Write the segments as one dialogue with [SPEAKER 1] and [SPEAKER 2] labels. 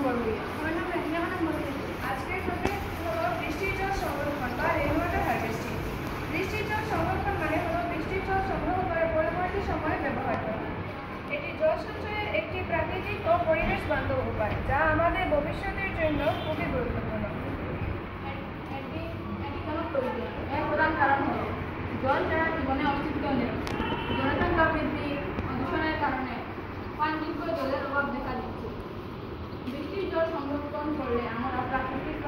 [SPEAKER 1] বড়বইয়া। আমার নাম রাহিনা খানম বড়বইয়া। আজকের টপিক হলো বৃষ্টির জল সংরক্ষণ বা রেইন ওয়াটার হারভেস্টিং। বৃষ্টির জল সংরক্ষণ মানে হলো বৃষ্টির জল সংগ্রহ করে পরবর্তী সময়ে ব্যবহার করা। এটি জল সঞ্চয়ের একটি প্রাকৃতিক ও পরিবেশ বান্ধব উপায়, যা আমাদের ভবিষ্যতের জন্য খুবই গুরুত্বপূর্ণ।
[SPEAKER 2] এটি কেন প্রয়োজন? এর প্রধান কারণ হল জল ছাড়া জীবনে অস্তিত্ব নেই। জনসংখ্যা বৃদ্ধি ও দূষণের কারণে পানযোগ্য জলের অভাব দেখা দিচ্ছে। বৃষ্টির জল সংরক্ষণ করলে আমরা প্রাকৃতিক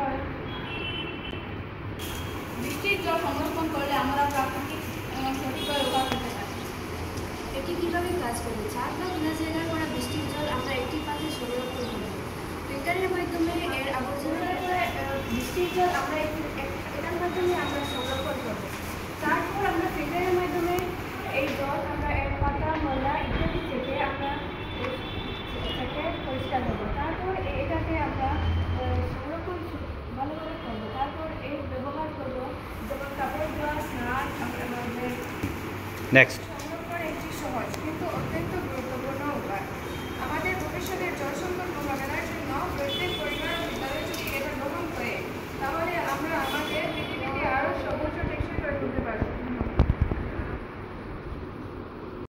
[SPEAKER 2] এবং সঠিকভাবে ব্যবহার করতে পারি।
[SPEAKER 3] এটি কীভাবে কাজ করে? ছাদ বা খোলা জায়গায় পড়া বৃষ্টির জল আমরা একটি পাত্রে সংরক্ষণ করব। ফিল্টারের মাধ্যমে এর আবর্জনা
[SPEAKER 1] বৃষ্টির জল আমরা এটার মাধ্যমে আমরা সংরক্ষণ করব। তারপর আমরা ফিল্টারের মাধ্যমে এই জল আমরা এর পাতা ময়লা ইত্যাদি থেকে আমরা পরিষ্কার করব। তারপর এটাকে আমরা সংরক্ষণ ভালোভাবে করব। তারপর এই ব্যবহার করব, যেমন কাপড় ধোয়া, স্নান,
[SPEAKER 4] নেক্সট